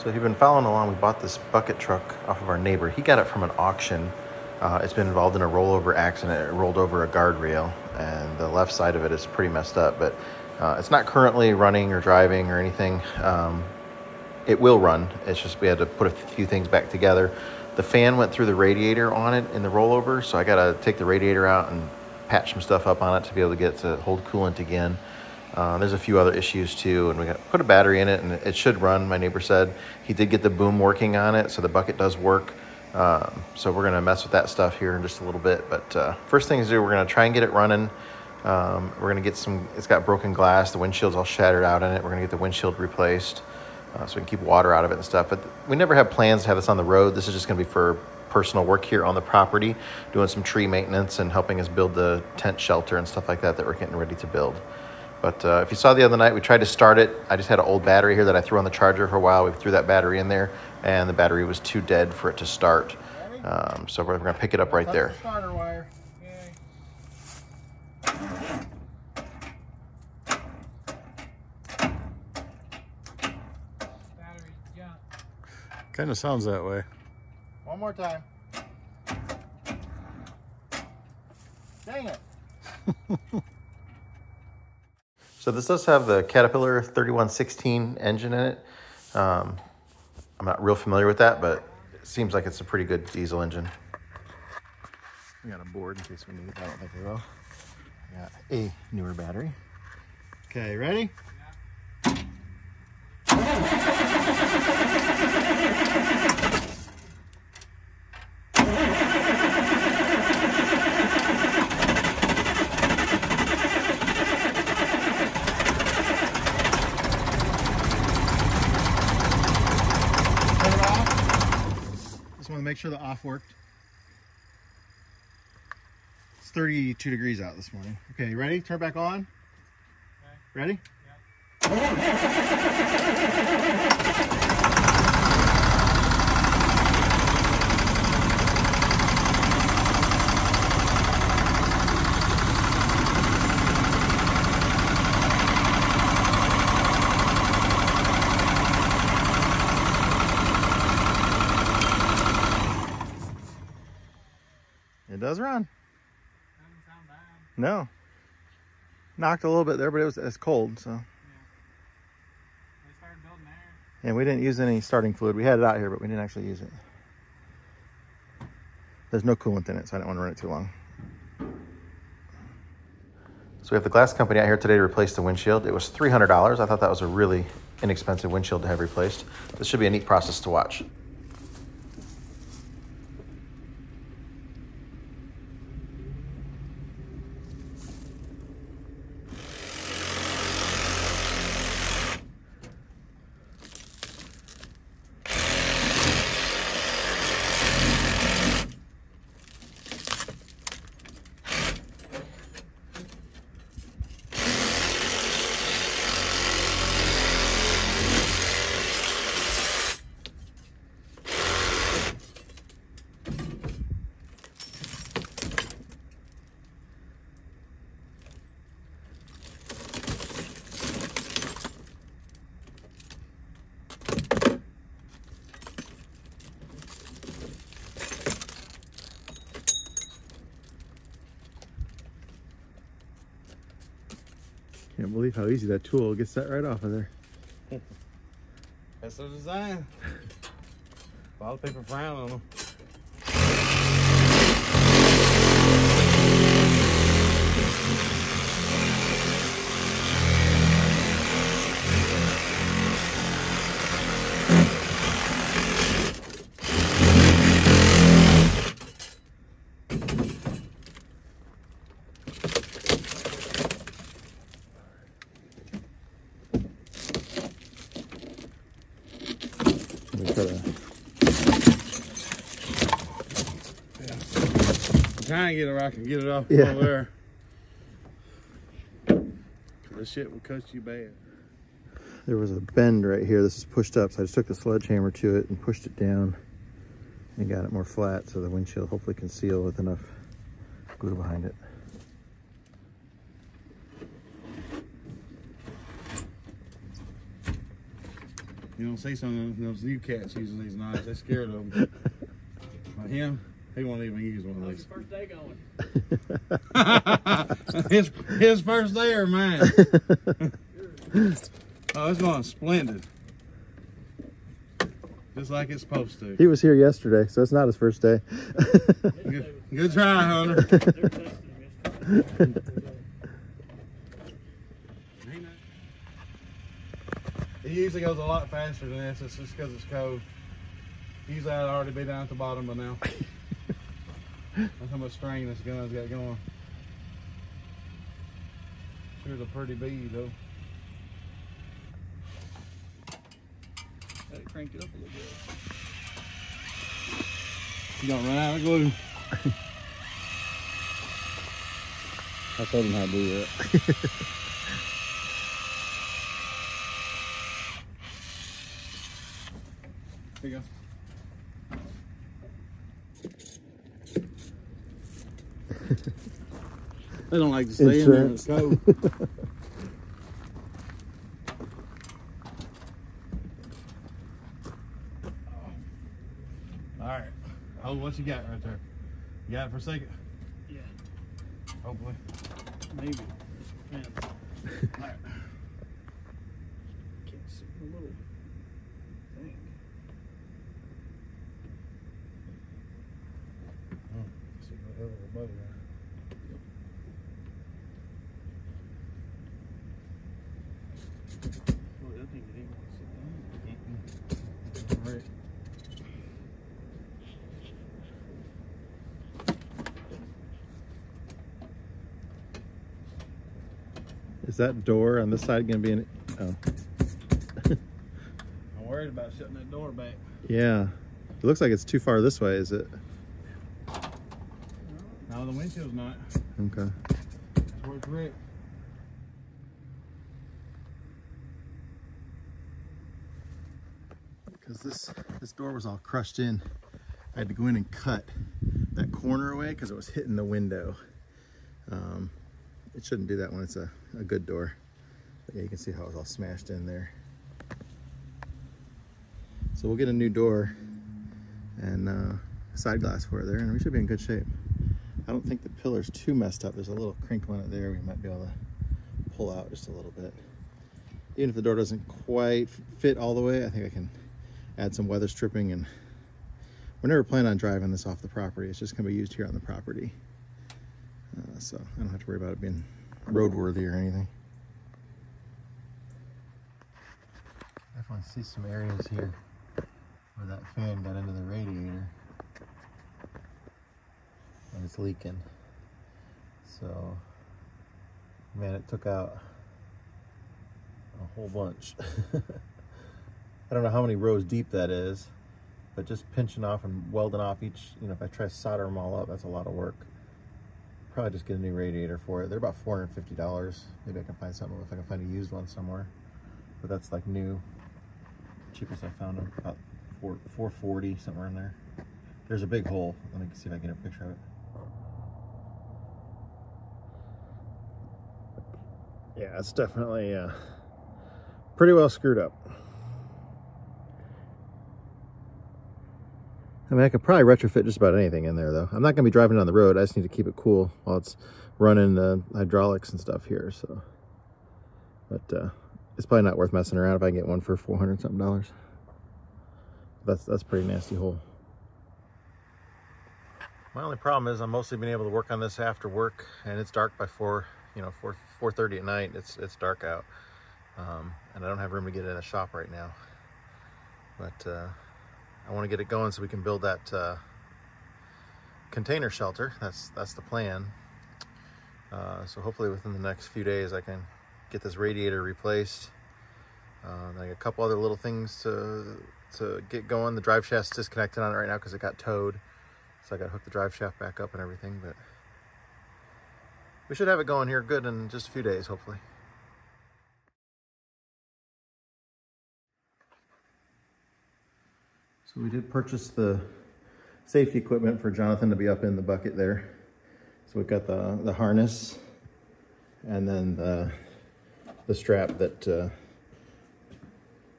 So if you've been following along, we bought this bucket truck off of our neighbor. He got it from an auction. It's been involved in a rollover accident. It rolled over a guardrail, and the left side of it is pretty messed up, but it's not currently running or driving or anything. It will run. It's just we had to put a few things back together. The fan went through the radiator on it in the rollover, so I got to take the radiator out and patch some stuff up on it to be able to get it to hold coolant again. There's a few other issues too, and we got to put a battery in it, and it should run. My neighbor said he did get the boom working on it, so the bucket does work. So we're going to mess with that stuff here in just a little bit. But first thing to do, we're going to try and get it running. We're going to get some, it's got broken glass. The windshield's all shattered out in it. We're going to get the windshield replaced so we can keep water out of it and stuff. But we never have plans to have this on the road. This is just going to be for personal work here on the property, doing some tree maintenance and helping us build the tent shelter and stuff like that that we're getting ready to build. But if you saw the other night, we tried to start it. I just had an old battery here that I threw on the charger for a while. We threw that battery in there, and the battery was too dead for it to start. So we're going to pick it up right there. The starter wire. Kind of sounds that way. One more time. Dang it. So this does have the Caterpillar 3116 engine in it. I'm not real familiar with that, but it seems like it's a pretty good diesel engine. We got a board in case we need it. I don't think we will. We got a newer battery. Okay, ready? Make sure the off worked. It's 32 degrees out this morning. Okay, ready? Turn back on. Okay. Ready? It does run. Doesn't sound bad. No. Knocked a little bit there, but it's cold, so. Yeah. We started building there. And we didn't use any starting fluid. We had it out here, but we didn't actually use it. There's no coolant in it, so I didn't want to run it too long. So we have the glass company out here today to replace the windshield. It was $300. I thought that was a really inexpensive windshield to have replaced. This should be a neat process to watch. Can't believe how easy that tool gets that right off of there. That's the design. A lot of people frown on them. Trying to get it where I can get it off over there. This shit will cut you bad. There was a bend right here. This is pushed up, so I just took the sledgehammer to it and pushed it down and got it more flat so the windshield hopefully can seal with enough glue behind it. You don't see some of those new cats using these knives. They're scared of them. But him, he won't even use one of these. How's your first day going? his first day or mine? Oh, it's going splendid. Just like it's supposed to. He was here yesterday, so it's not his first day. Good try, Hunter. It usually goes a lot faster than this. It's just because it's cold. Usually I'd already be down at the bottom by now. That's how much strain this gun's got going. Sure, it's a pretty bead though. Got it cranked it up a little bit. You don't run out of glue. I told him how to do that. Here you go. They don't like to stay in there when it's cold. All right. Oh, what you got right there? You got it for a second? Yeah, Hopefully. maybe. Man, All right. can't see the little thing. See what hell of a bow there. Boy, that thing didn't even want to sit down. Right. Is that door on this side going to be in? Oh, I'm worried about shutting that door back. yeah. It looks like it's too far this way, is it? No, the windshield's not. Okay. That's where it's wrecked. Because this door was all crushed in. I had to go in and cut that corner away because it was hitting the window. It shouldn't do that when it's a good door. But yeah, you can see how it was all smashed in there. So we'll get a new door and a side glass for it there, and we should be in good shape. I don't think the pillar's too messed up. There's a little crinkle in it there we might be able to pull out just a little bit. Even if the door doesn't quite fit all the way, I think I can add some weather stripping, and we're never planning on driving this off the property. It's just going to be used here on the property. So I don't have to worry about it being roadworthy or anything. Definitely see some areas here where that fan got into the radiator and it's leaking. So, man, it took out a whole bunch. I don't know how many rows deep that is, but just pinching off and welding off each, you know, if I try to solder them all up, that's a lot of work. Probably just get a new radiator for it. They're about $450. Maybe I can find something, if I can find a used one somewhere. But that's like new. Cheapest I found them, about $440, somewhere in there. There's a big hole. Let me see if I can get a picture of it. Yeah, it's definitely pretty well screwed up. I mean, I could probably retrofit just about anything in there, though. I'm not going to be driving down the road. I just need to keep it cool while it's running the hydraulics and stuff here. So, but it's probably not worth messing around if I can get one for $400 something. That's a pretty nasty hole. My only problem is I'm mostly being able to work on this after work, and it's dark by 4:30 at night. It's dark out, and I don't have room to get in a shop right now. But I want to get it going so we can build that container shelter. That's the plan. So hopefully within the next few days I can get this radiator replaced. I got a couple other little things to get going. The drive shaft's disconnected on it right now because it got towed. So I got to hook the drive shaft back up and everything. But we should have it going here good in just a few days, hopefully. So we did purchase the safety equipment for Jonathan to be up in the bucket there. So we've got the harness and then the strap that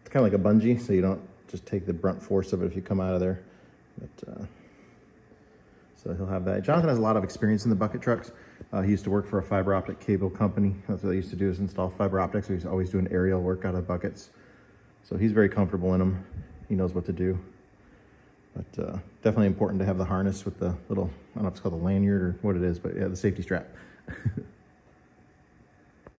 kind kind of like a bungee, so you don't just take the brunt force of it if you come out of there. But so he'll have that. Jonathan has a lot of experience in the bucket trucks. He used to work for a fiber optic cable company. That's what they used to do, is install fiber optics. So he's always doing aerial work out of buckets. So he's very comfortable in them. He knows what to do. But definitely important to have the harness with the little, I don't know if it's called a lanyard or what it is, but yeah, the safety strap.